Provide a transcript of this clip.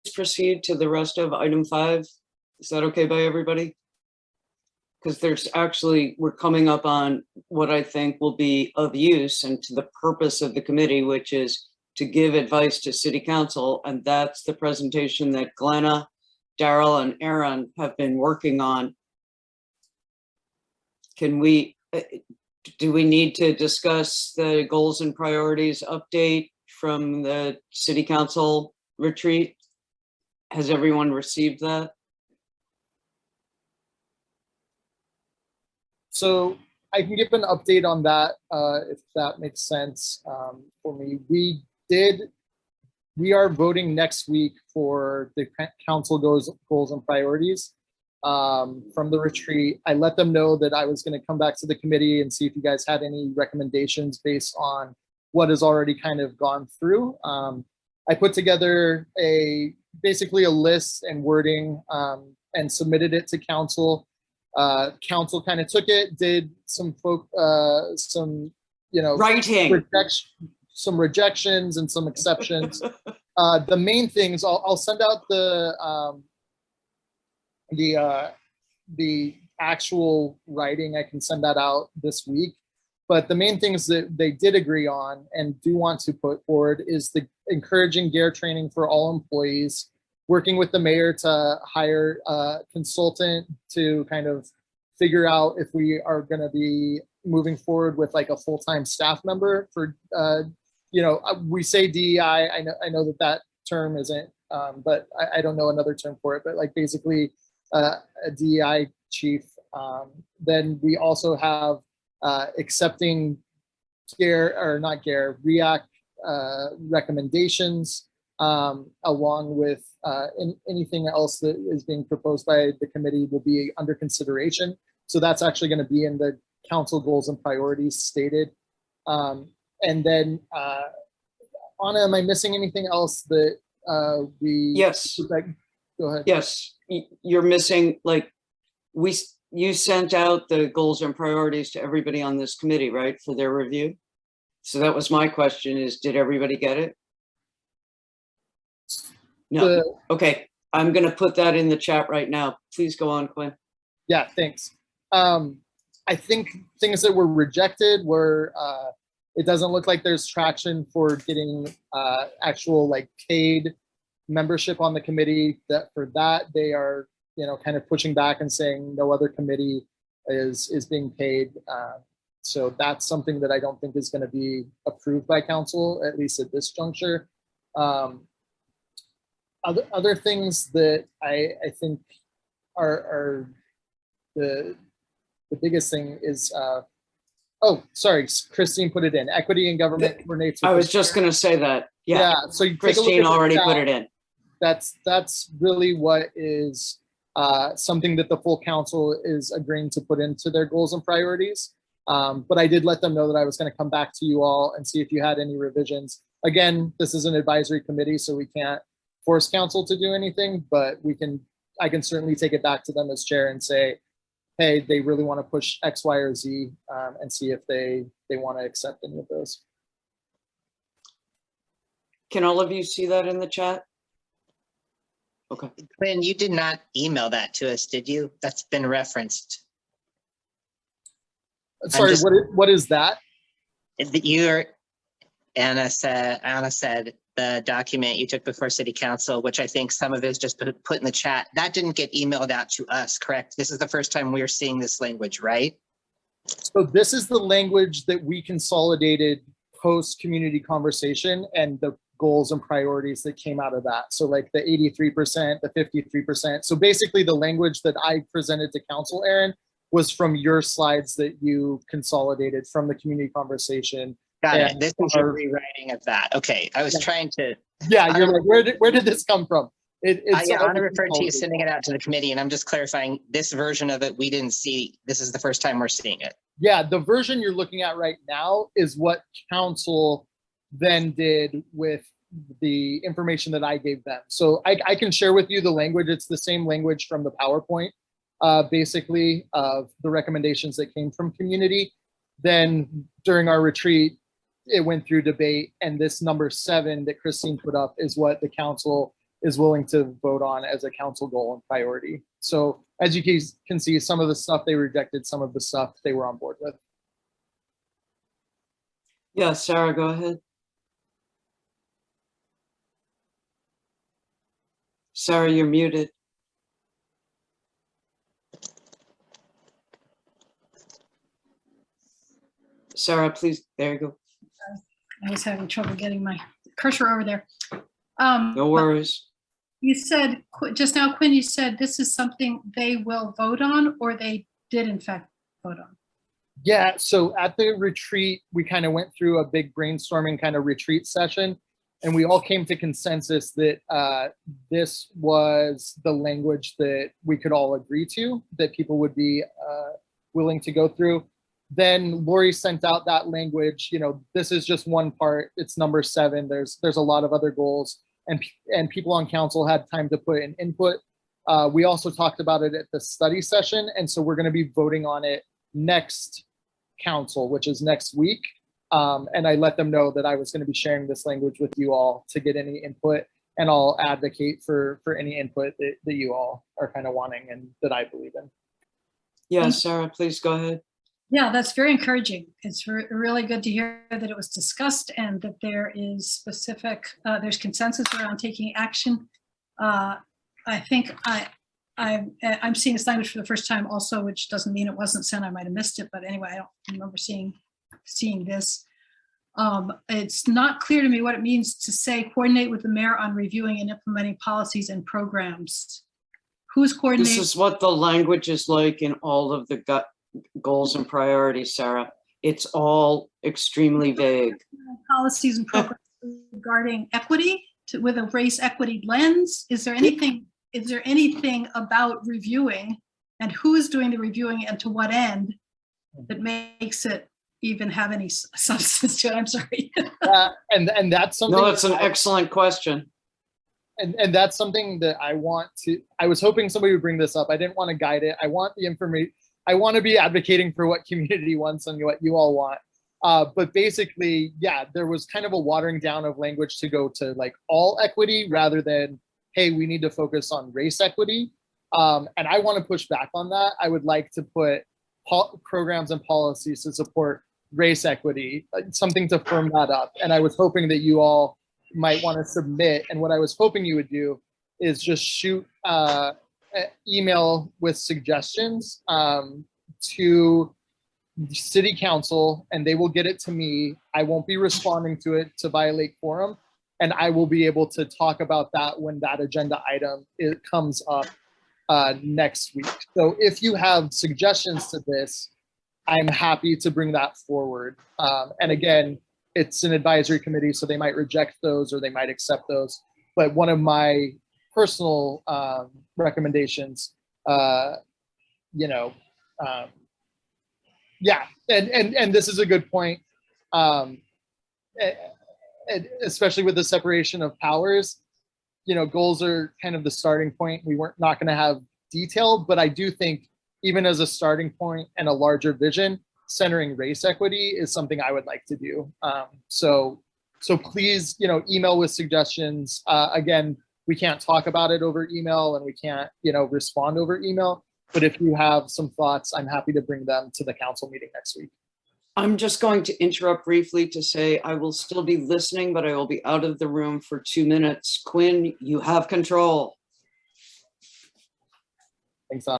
proceed to the rest of item 5? Is that okay by everybody? Because we're coming up on what I think will be of use and to the purpose of the committee, which is to give advice to city council. And that's the presentation that Glenna, Daryl, and Aaron have been working on. Do we need to discuss the goals and priorities update from the city council retreat? Has everyone received that? So I can give an update on that if that makes sense for me. We are voting next week for the council goals and priorities from the retreat. I let them know that I was going to come back to the committee and see if you guys had any recommendations based on what has already kind of gone through. I put together basically a list and wording and submitted it to council. Council kind of took it, did some Writing. Some rejections and some exceptions. The main things, I'll send out the actual writing. I can send that out this week. But the main things that they did agree on and do want to put forward is the encouraging GARE training for all employees, working with the mayor to hire a consultant to kind of figure out if we are going to be moving forward with like a full-time staff member for, we say DEI. I know that term isn't, but I don't know another term for it, but like basically a DEI chief. Then we also have accepting REAC recommendations, along with anything else that is being proposed by the committee will be under consideration. So that's actually going to be in the council goals and priorities stated. And then, Anna, am I missing anything else that Yes. Go ahead. Yes, you're missing, like, you sent out the goals and priorities to everybody on this committee, right, for their review? So that was my question, is did everybody get it? No. Okay, I'm going to put that in the chat right now. Please go on, Quinn. Yeah, thanks. I think things that were rejected were, it doesn't look like there's traction for getting actual like paid membership on the committee. That for that they are, kind of pushing back and saying no other committee is being paid. So that's something that I don't think is going to be approved by council, at least at this juncture. Other things that I think are the biggest thing is, oh, sorry, Christine put it in. Equity and government coordinates. I was just going to say that. Yeah. So you Christine already put it in. That's really what is something that the full council is agreeing to put into their goals and priorities. But I did let them know that I was going to come back to you all and see if you had any revisions. Again, this is an advisory committee, so we can't force council to do anything, but I can certainly take it back to them as chair and say, hey, they really want to push X, Y, or Z, and see if they want to accept any of those. Can all of you see that in the chat? Okay. Quinn, you did not email that to us, did you? That's been referenced. Sorry, what is that? Anna said the document you took before city council, which I think some of it is just put in the chat, that didn't get emailed out to us, correct? This is the first time we're seeing this language, right? So this is the language that we consolidated post community conversation and the goals and priorities that came out of that. So like the 83%, the 53%. So basically the language that I presented to council, Aaron, was from your slides that you consolidated from the community conversation. Got it. This is your rewriting of that. Okay. I was trying to. Yeah, you're like, where did this come from? Anna referred to you sending it out to the committee, and I'm just clarifying this version of it. We didn't see. This is the first time we're seeing it. Yeah, the version you're looking at right now is what council then did with the information that I gave them. So I can share with you the language. It's the same language from the PowerPoint, basically, of the recommendations that came from community. Then during our retreat, it went through debate, and this number 7 that Christine put up is what the council is willing to vote on as a council goal and priority. So as you can see, some of the stuff they rejected, some of the stuff they were on board with. Yeah, Sarah, go ahead. Sarah, you're muted. Sarah, please, there you go. I was having trouble getting my cursor over there. No worries. You said, just now, Quinn, you said this is something they will vote on, or they did in fact vote on? Yeah, so at the retreat, we kind of went through a big brainstorming kind of retreat session, and we all came to consensus that this was the language that we could all agree to, that people would be willing to go through. Then Lori sent out that language. You know, this is just one part. It's number 7. There's a lot of other goals, and people on council had time to put in input. We also talked about it at the study session, and so we're going to be voting on it next council, which is next week. And I let them know that I was going to be sharing this language with you all to get any input, and I'll advocate for any input that you all are kind of wanting and that I believe in. Yeah, Sarah, please go ahead. Yeah, that's very encouraging. It's really good to hear that it was discussed and that there is specific, there's consensus around taking action. I think I'm seeing this language for the first time also, which doesn't mean it wasn't sent. I might have missed it, but anyway, I don't remember seeing this. It's not clear to me what it means to say coordinate with the mayor on reviewing and implementing policies and programs. Who's coordinating? This is what the language is like in all of the goals and priorities, Sarah. It's all extremely vague. Policies and programs regarding equity with a race equity lens. Is there anything about reviewing, and who is doing the reviewing and to what end, that makes it even have any substance to it? I'm sorry. And that's something. No, it's an excellent question. And that's something that I was hoping somebody would bring this up. I didn't want to guide it. I want the information. I want to be advocating for what community wants and what you all want. But basically, yeah, there was kind of a watering down of language to go to like all equity rather than, hey, we need to focus on race equity. And I want to push back on that. I would like to put programs and policies to support race equity, something to firm that up. And I was hoping that you all might want to submit. And what I was hoping you would do is just shoot email with suggestions to city council, and they will get it to me. I won't be responding to it to violate quorum, and I will be able to talk about that when that agenda item comes up next week. So if you have suggestions to this, I'm happy to bring that forward. And again, it's an advisory committee, so they might reject those or they might accept those. But one of my personal recommendations, yeah, and this is a good point, especially with the separation of powers. You know, goals are kind of the starting point. We weren't not going to have detailed, but I do think even as a starting point and a larger vision, centering race equity is something I would like to do. So please, email with suggestions. Again, we can't talk about it over email, and we can't, respond over email. But if you have some thoughts, I'm happy to bring them to the council meeting next week. I'm just going to interrupt briefly to say I will still be listening, but I will be out of the room for 2 minutes. Quinn, you have control. Thanks,